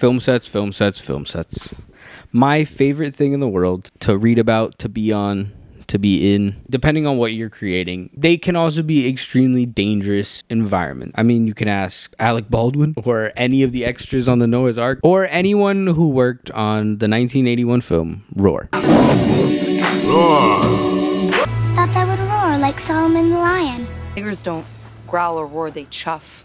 Film sets, film sets, film sets. My favorite thing in the world to read about, to be on, to be in, depending on what you're creating. They can also be extremely dangerous environment. I mean, you can ask Alec Baldwin or any of the extras on the Noah's Ark or anyone who worked on the 1981 film Roar. Roar. Thought they would roar like Solomon the lion. Tigers don't growl or roar, they chuff.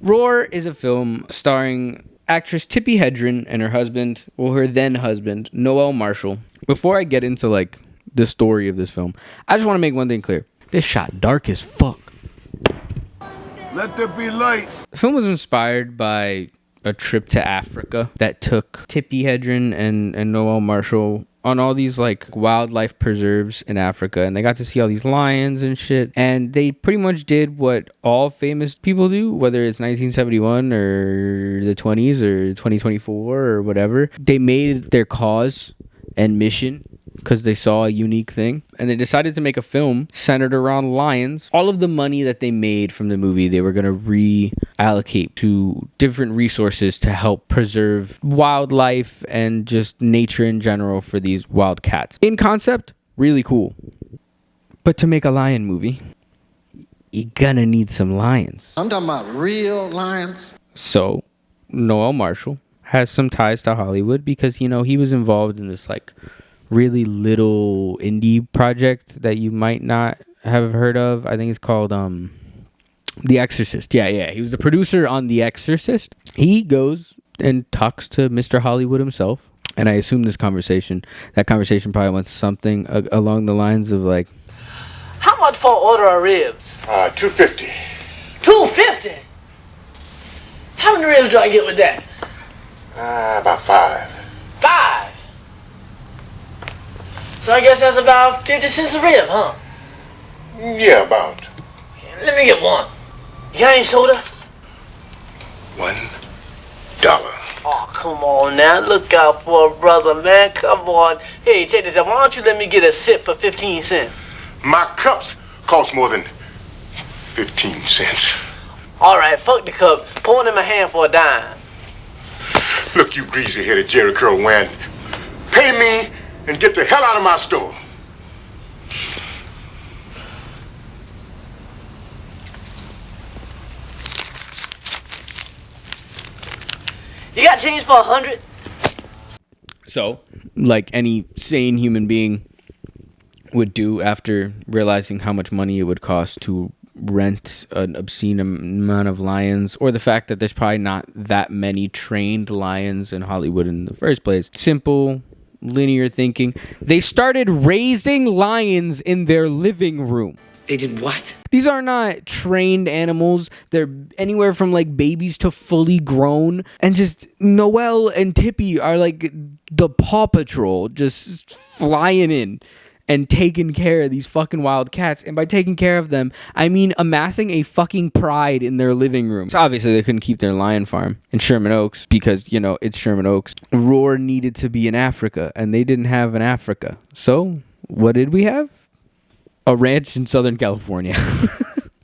Roar is a film starring actress Tippi Hedren and her husband, well, her then husband, Noel Marshall. Before I get into like the story of this film, I just want to make one thing clear. This shot dark as fuck. Let there be light. The film was inspired by a trip to Africa that took Tippi Hedren and Noel Marshall on all these like wildlife preserves in Africa, and they got to see all these lions and shit, and they pretty much did what all famous people do, whether it's 1971 or the 20s or 2024 or whatever. They made their cause and mission because they saw a unique thing, and they decided to make a film centered around lions. All of the money that they made from the movie, they were going to reallocate to different resources to help preserve wildlife and just nature in general for these wild cats. In concept, really cool. But to make a lion movie, you're gonna need some lions. I'm talking about real lions. So, Noel Marshall has some ties to Hollywood because, you know, he was involved in this like really little indie project that you might not have heard of. I think it's called The Exorcist. Yeah. He was the producer on The Exorcist. He goes and talks to Mr. Hollywood himself. And I assume that conversation probably went something along the lines of like, how much for an order of ribs? $2.50. $2.50? How many ribs do I get with that? About 5. 5? So I guess that's about 50 cents a rib, huh? Yeah, about. Okay, let me get one. You got any soda? $1. Oh, come on now. Look out for a brother, man. Come on. Hey, check this out. Why don't you let me get a sip for 15 cents? My cups cost more than 15 cents. All right, fuck the cup. Pour it in my hand for a dime. Look, you greasy-headed Jerry Curl Wan. Pay me and get the hell out of my store. You got change for 100? so like any sane human being would do after realizing how much money it would cost to rent an obscene amount of lions, or the fact that there's probably not that many trained lions in Hollywood in the first place. Simple, linear thinking. They started raising lions in their living room. They did what? These are not trained animals. They're anywhere from like babies to fully grown. And just Noel and Tippi are like the Paw Patrol, just flying in and taking care of these fucking wild cats. And by taking care of them, I mean amassing a fucking pride in their living room. So obviously they couldn't keep their lion farm in Sherman Oaks because, you know, it's Sherman Oaks. Roar needed to be in Africa, and they didn't have an Africa. So what did we have? A ranch in Southern California.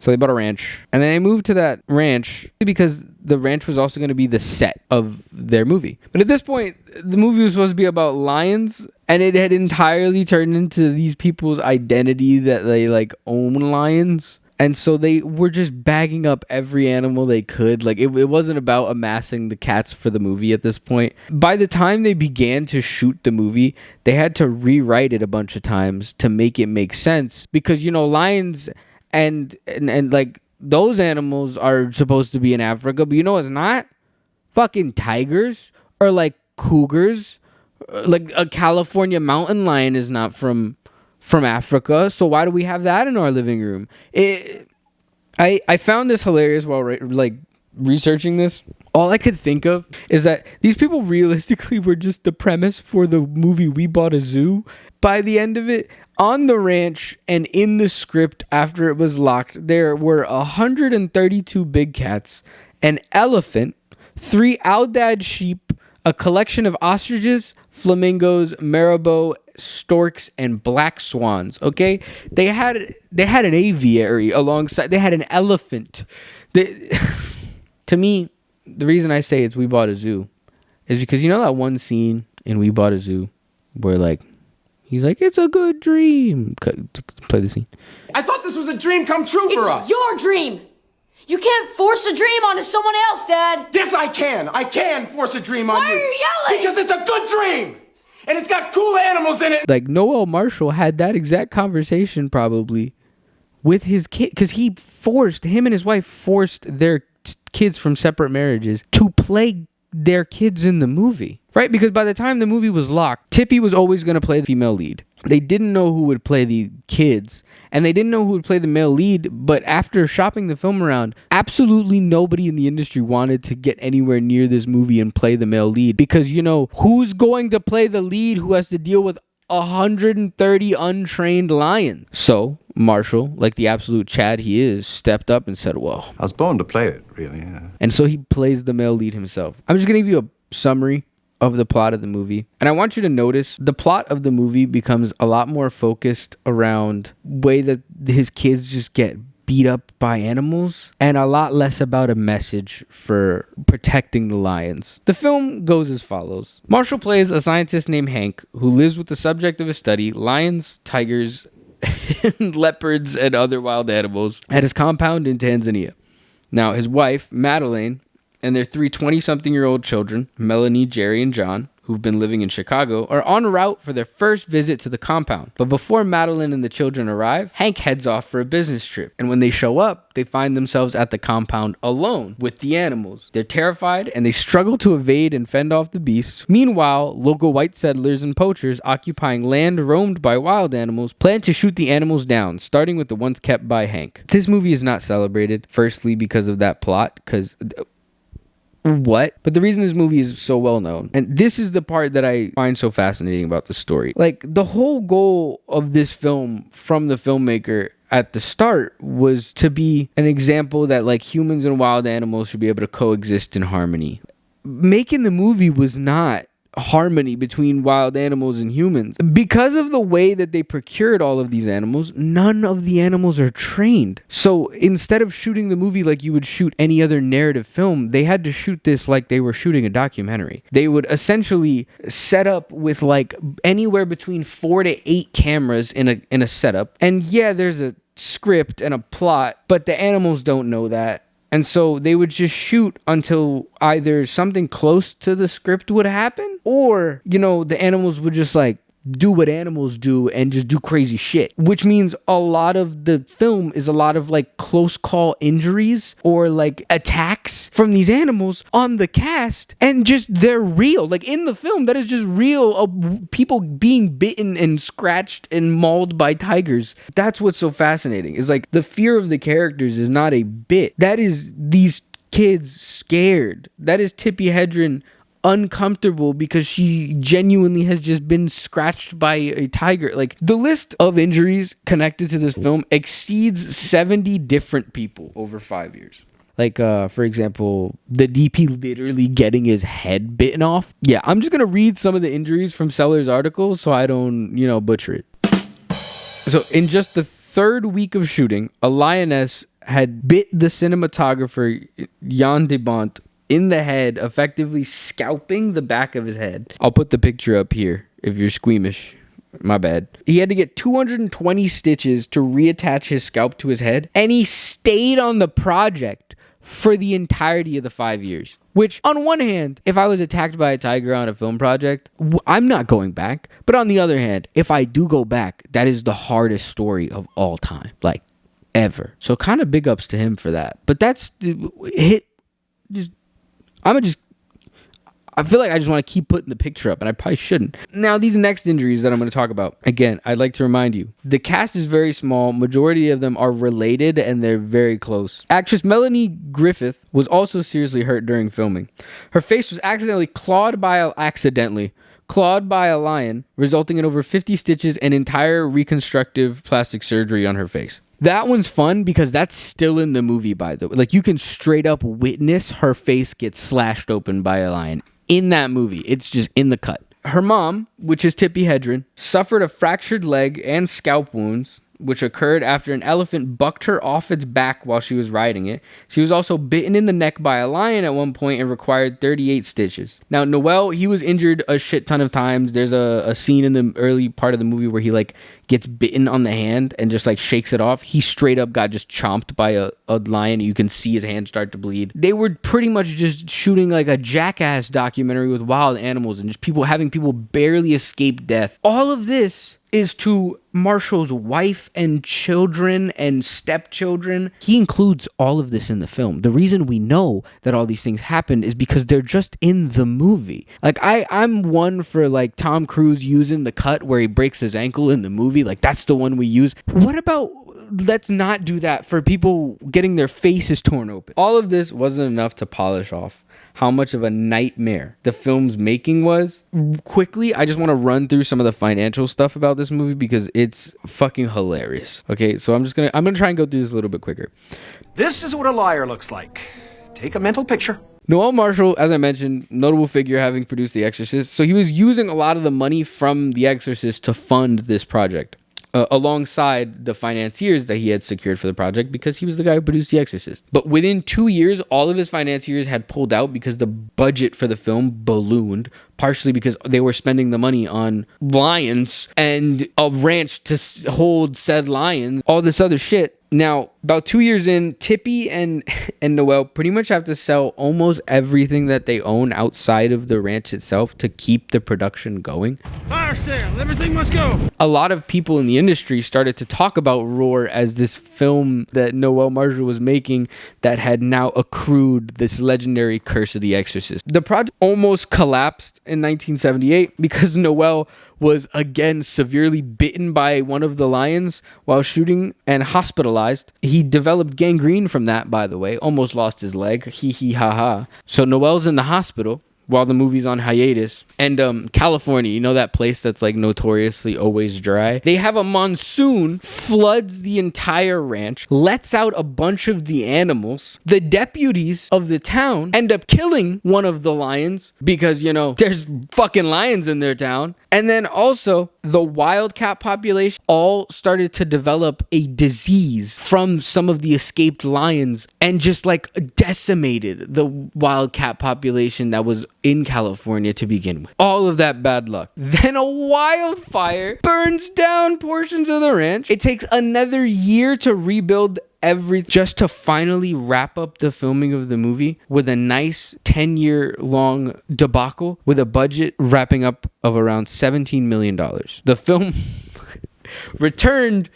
So they bought a ranch, and then they moved to that ranch because the ranch was also going to be the set of their movie. But at this point, the movie was supposed to be about lions, and it had entirely turned into these people's identity that they like own lions. And so they were just bagging up every animal they could. Like it wasn't about amassing the cats for the movie at this point. By the time they began to shoot the movie, they had to rewrite it a bunch of times to make it make sense. Because, you know, lions and like those animals are supposed to be in Africa, but you know it's not? Fucking tigers or like cougars. Like a California mountain lion is not from Africa, so why do we have that in our living room? I found this hilarious while researching this. All I could think of is that these people realistically were just the premise for the movie We Bought a Zoo. By the end of it, on the ranch and in the script after it was locked, there were 132 big cats, an elephant, 3 Aldad sheep, a collection of ostriches, flamingos, marabou, storks, and black swans. Okay, they had an aviary alongside. They had an elephant. To me, the reason I say it's We Bought a Zoo is because you know that one scene in We Bought a Zoo where like he's like, it's a good dream. Play the scene. I thought this was a dream come true for us. It's your dream. You can't force a dream onto someone else, Dad. Yes, I can. I can force a dream on you. Why are you yelling? Because it's a good dream. And it's got cool animals in it. Like Noel Marshall had that exact conversation probably with his kid because him and his wife forced their kids from separate marriages to play their kids in the movie, right? Because by the time the movie was locked, Tippy was always going to play the female lead. They didn't know who would play the kids, and they didn't know who would play the male lead, but after shopping the film around, absolutely nobody in the industry wanted to get anywhere near this movie and play the male lead, because, you know, who's going to play the lead who has to deal with 130 untrained lions? So Marshall, like the absolute Chad he is, stepped up and said, well, I was born to play it, really. Yeah. And so he plays the male lead himself. I'm just going to give you a summary of the plot of the movie. And I want you to notice the plot of the movie becomes a lot more focused around way that his kids just get beat up by animals and a lot less about a message for protecting the lions. The film goes as follows. Marshall plays a scientist named Hank who lives with the subject of his study, lions, tigers, leopards, and other wild animals at his compound in Tanzania. Now, his wife, Madeleine, and their 3 20-something-year-old children, Melanie, Jerry, and John, who've been living in Chicago, are en route for their first visit to the compound. But before Madeleine and the children arrive, Hank heads off for a business trip. And when they show up, they find themselves at the compound alone with the animals. They're terrified and they struggle to evade and fend off the beasts. Meanwhile, local white settlers and poachers occupying land roamed by wild animals plan to shoot the animals down, starting with the ones kept by Hank. This movie is not celebrated, firstly because of that plot, because what? But the reason this movie is so well known, and this is the part that I find so fascinating about the story. Like, the whole goal of this film from the filmmaker at the start was to be an example that like humans and wild animals should be able to coexist in harmony. Making the movie was not harmony between wild animals and humans. Because of the way that they procured all of these animals, none of the animals are trained. So instead of shooting the movie like you would shoot any other narrative film, they had to shoot this like they were shooting a documentary. They would essentially set up with like anywhere between 4 to 8 cameras in a setup. And yeah, there's a script and a plot, but the animals don't know that. And so they would just shoot until either something close to the script would happen, or, you know, the animals would just like do what animals do and just do crazy shit. Which means a lot of the film is a lot of like close call injuries or like attacks from these animals on the cast, and just they're real. Like in the film, that is just real of people being bitten and scratched and mauled by tigers. That's what's so fascinating. Is like the fear of the characters is not a bit. That is these kids scared. That is Tippi Hedren uncomfortable because she genuinely has just been scratched by a tiger. Like, the list of injuries connected to this film exceeds 70 different people over 5 years. Like, for example, the DP literally getting his head bitten off. Yeah, I'm just gonna read some of the injuries from Sellers' article so I don't, butcher it. So in just the 3rd week of shooting, a lioness had bit the cinematographer Jan de Bont in the head, effectively scalping the back of his head. I'll put the picture up here if you're squeamish. My bad. He had to get 220 stitches to reattach his scalp to his head, and he stayed on the project for the entirety of the 5 years. Which, on one hand, if I was attacked by a tiger on a film project, I'm not going back. But on the other hand, if I do go back, that is the hardest story of all time. Like, ever. So kind of big ups to him for that. But that's hit. I feel like I just want to keep putting the picture up, and I probably shouldn't. Now, these next injuries that I'm going to talk about, again, I'd like to remind you, the cast is very small. Majority of them are related, and they're very close. Actress Melanie Griffith was also seriously hurt during filming. Her face was accidentally clawed by a lion, resulting in over 50 stitches and entire reconstructive plastic surgery on her face. That one's fun because that's still in the movie, by the way. Like, you can straight up witness her face get slashed open by a lion in that movie. It's just in the cut. Her mom, which is Tippi Hedren, suffered a fractured leg and scalp wounds which occurred after an elephant bucked her off its back while she was riding it. She was also bitten in the neck by a lion at one point and required 38 stitches. Now, Noel, he was injured a shit ton of times. There's a scene in the early part of the movie where he like gets bitten on the hand and just like shakes it off. He straight up got just chomped by a lion. You can see his hand start to bleed. They were pretty much just shooting like a Jackass documentary with wild animals and just having people barely escape death. All of this is to Marshall's wife and children and stepchildren. He includes all of this in the film. The reason we know that all these things happened is because they're just in the movie. Like I'm one for like Tom Cruise using the cut where he breaks his ankle in the movie. Like that's the one we use. What about let's not do that for people getting their faces torn open? All of this wasn't enough to polish off how much of a nightmare the film's making was. Quickly, I just want to run through some of the financial stuff about this movie because it's fucking hilarious. Okay, so I'm gonna try and go through this a little bit quicker. This is what a liar looks like. Take a mental picture. Noel Marshall, as I mentioned, notable figure having produced The Exorcist. So he was using a lot of the money from The Exorcist to fund this project. Alongside the financiers that he had secured for the project because he was the guy who produced The Exorcist. But within 2 years, all of his financiers had pulled out because the budget for the film ballooned, partially because they were spending the money on lions and a ranch to hold said lions, all this other shit. Now, about 2 years in, Tippy and Noel pretty much have to sell almost everything that they own outside of the ranch itself to keep the production going. Fire sale, everything must go. A lot of people in the industry started to talk about Roar as this film that Noel Marshall was making that had now accrued this legendary curse of The Exorcist. The project almost collapsed in 1978 because Noel was again severely bitten by one of the lions while shooting and hospitalized. He developed gangrene from that, by the way, almost lost his leg. Hee hee ha ha. So Noel's in the hospital while the movie's on hiatus. And California, you know that place that's like notoriously always dry? They have a monsoon, floods the entire ranch, lets out a bunch of the animals. The deputies of the town end up killing one of the lions because, you know, there's fucking lions in their town. And then also the wildcat population all started to develop a disease from some of the escaped lions and just like decimated the wildcat population that was in California to begin with. All of that bad luck. Then a wildfire burns down portions of the ranch. It takes another year to rebuild everything just to finally wrap up the filming of the movie with a nice 10-year long debacle with a budget wrapping up of around $17 million. The film returned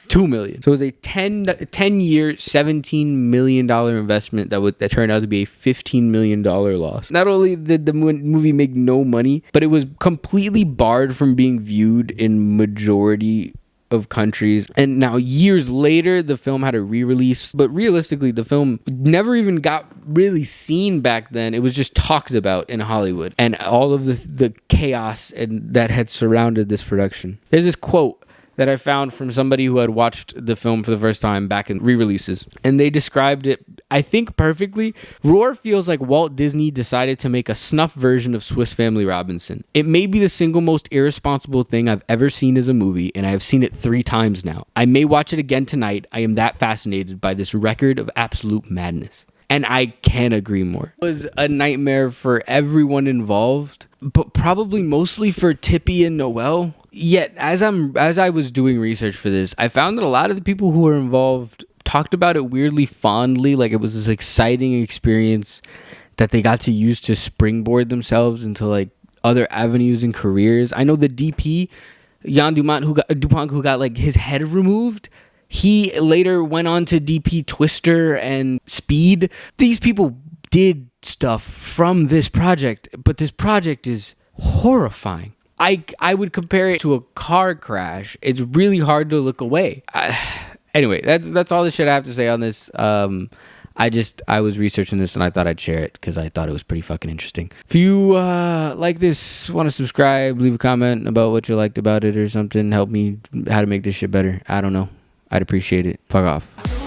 $2 million. So it was a 10-year, $17 million investment that turned out to be a $15 million loss. Not only did the movie make no money, but it was completely barred from being viewed in majority of countries. And now years later, the film had a re-release, but realistically, the film never even got really seen back then. It was just talked about in Hollywood and all of the chaos that had surrounded this production. There's this quote that I found from somebody who had watched the film for the first time back in re-releases, and they described it, I think, perfectly. Roar feels like Walt Disney decided to make a snuff version of Swiss Family Robinson. It may be the single most irresponsible thing I've ever seen as a movie, and I have seen it 3 times now. I may watch it again tonight. I am that fascinated by this record of absolute madness. And I can't agree more. It was a nightmare for everyone involved, but probably mostly for Tippy and Noel. Yet, as I was doing research for this, I found that a lot of the people who were involved talked about it weirdly fondly, like it was this exciting experience that they got to use to springboard themselves into like other avenues and careers. I know the DP, Jan Dumont, who got like his head removed. He later went on to DP Twister and Speed. These people did stuff from this project, but this project is horrifying. I would compare it to a car crash. It's really hard to look away. Anyway, that's all the shit I have to say on this. I was researching this and I thought I'd share it because I thought it was pretty fucking interesting. If you like this, want to subscribe, leave a comment about what you liked about it or something, help me how to make this shit better. I don't know. I'd appreciate it. Fuck off.